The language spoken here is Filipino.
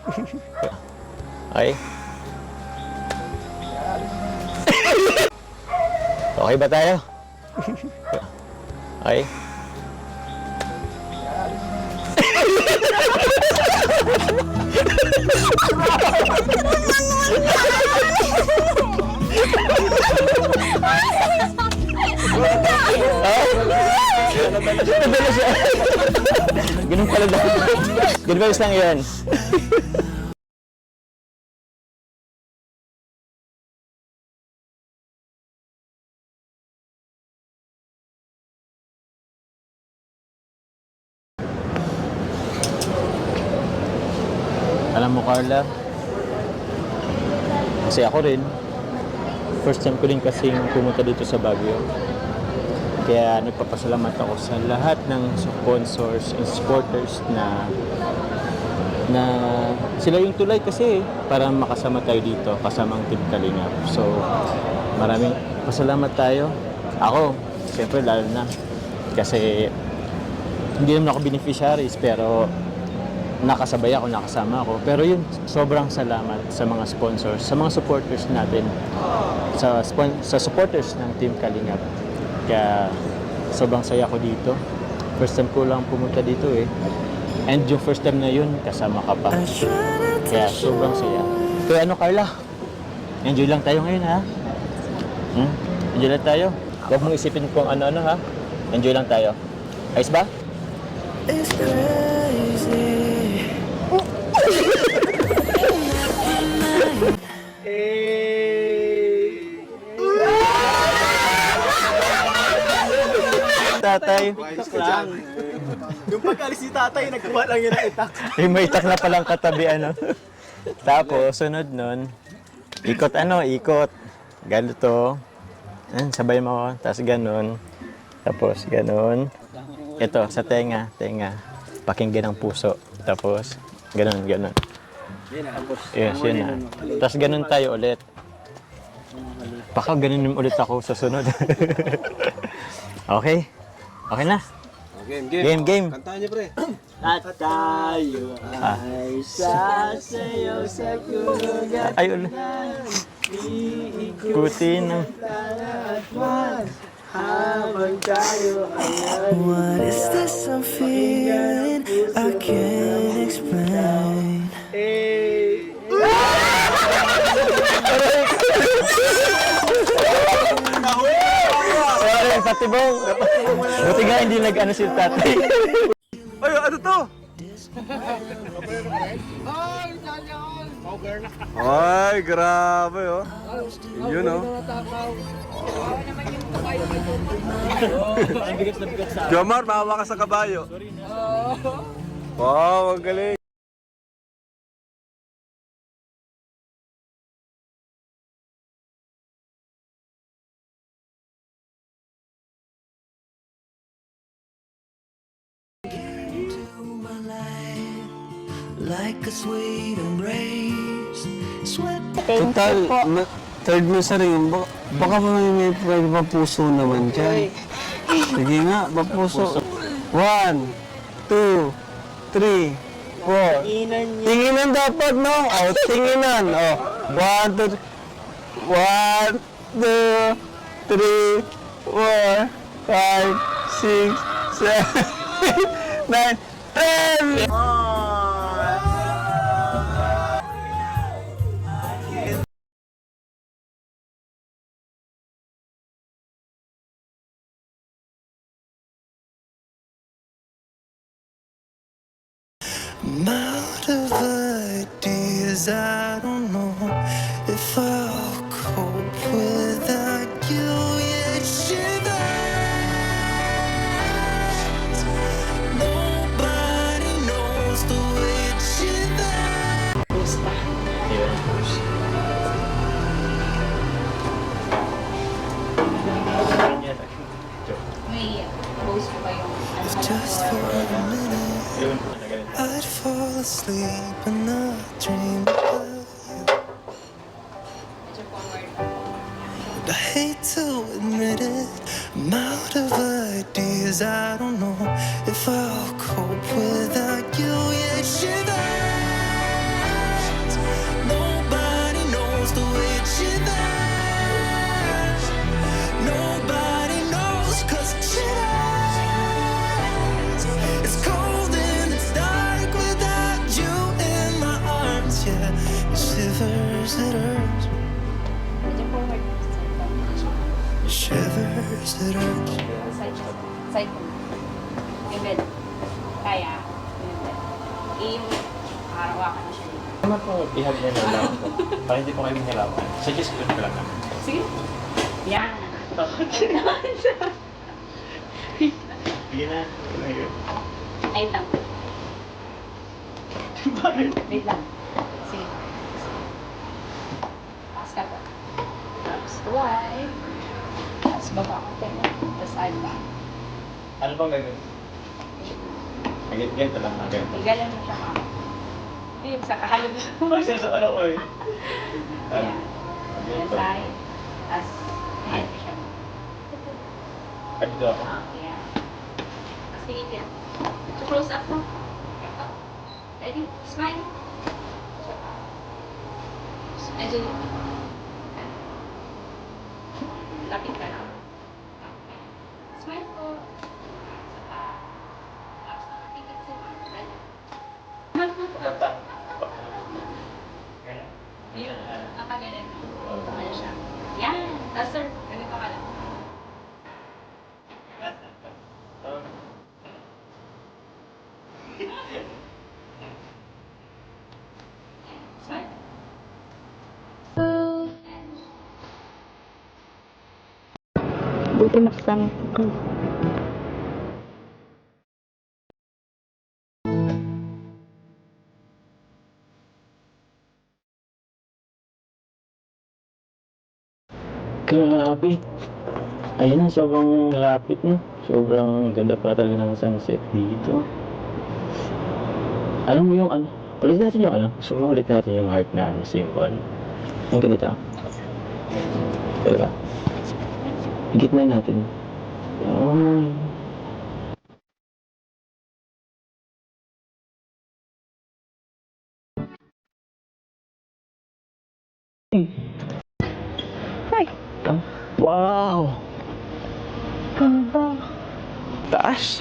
Okay? Okay ba tayo? Okay? Ganun pala daw. Good vibes lang yun. Alam mo, Carla, kasi ako rin, first time ko rin kasing pumunta dito sa Baguio. Kaya nagpapasalamat ako sa lahat ng sponsors and supporters na sila yung tulay kasi para makasama tayo dito kasamang Team Kalingap. So, maraming pasalamat tayo. Ako, siyempre lalo na. Kasi hindi naman ako beneficiaries pero nakasabay ako, nakasama ako. Pero yun, sobrang salamat sa mga sponsors, sa mga supporters natin, sa supporters ng Team Kalingap. Kaya sobrang saya ko dito. First time ko lang pumunta dito eh. And yung first time na yun, kasama ka pa. Kaya sobrang saya. Kaya ano, Carla? Enjoy lang tayo ngayon, ha? Enjoy lang tayo. Huwag mong isipin kung ano-ano, ha? Enjoy lang tayo. Ayos ba? It's crazy. Tatay. Yung pag-alis ni tatay, nagkuha lang yun ng itak. May itak na palang katabi, ano. Tapos, sunod nun, ikot. Ganito. Sabay mo. Tapos ganun. Tapos ganun. Ito, sa tenga. Pakinggan ng puso. Tapos, ganun. Yes, yun na. Tapos ganun tayo ulit. Baka ganun ulit ako sa sunod. Okay? Okay na? Game. Kantahan niyo, pre. At tayo ay sasayaw sa kulugan. Ay, ulit. Ikutin ng... Habang tayo ay What is this I'm feeling? I can't explain. Sorry, patibong. Buti nga hindi nag-ano si tatay. Ay, ano to? Ay, grabe, oh. Yun, oh. Jomar, mahawa ka sa kabayo. Wow, ang galing. Like a sweet embrace. Sweat. Total, third mo sa rin. Baka may papuso naman dyan. Sige nga, papuso. 1, 2, 3, 4. Tinginan dapat, no? Oh, tinginan. Oh, 1, 2, 3, 4, 5, 6, 7, 9, 10. I'm out of ideas. I don't know if I'll cope without you. Yet shivers. Nobody knows the way it shivers. If just for a minute I'd fall asleep and not dream about you. But I hate to admit it, I'm out of ideas. I don't know if I'll cope without you. Yeah, shivers. yeah. It shivers, it hurts. Medyo forward. It shivers, it hurts. Side siya. Side ko. Yung bed. Kaya. Yung bed. Yung arawakan na siya dito. Naman po, ihag niya na lang po. Para hindi po kayo mahirapan. Suggest ko lang naman. Sige. Yan. Sige na. Ayun lang. Wait lang. Sige. Taas ka po. Tapos right. Tapos baba ko. Tapos side back. Ano bang gagawin? Ganito lang. Ganito. Igalan mo siya ka. Hindi, sa kahalog. Mag-sense ano ko eh. Yan. Yung side. Tapos, ayan siya. Dito ako. Yan. Sige, yan. So, close up mo. Ready? Smile. Medyo lapit ka na. Smile po. Tapos nakapikit si Mama. Smile po. Ayun. Nakagalan. Ano siya? Yan. Tapos sir, ganito ka lang. Smile. Buti nakasama ko. Grabe. Ayun na, sobrang lapit no. Sobrang ganda pa talaga ng sunset dito. Alam mo yung ano? Ulit natin yung ano? Gusto mo ulit natin yung heart na ano, symbol. Yung ganito. Diba? Higit na natin. Yun. Ay! Wow! Ganda. Taas!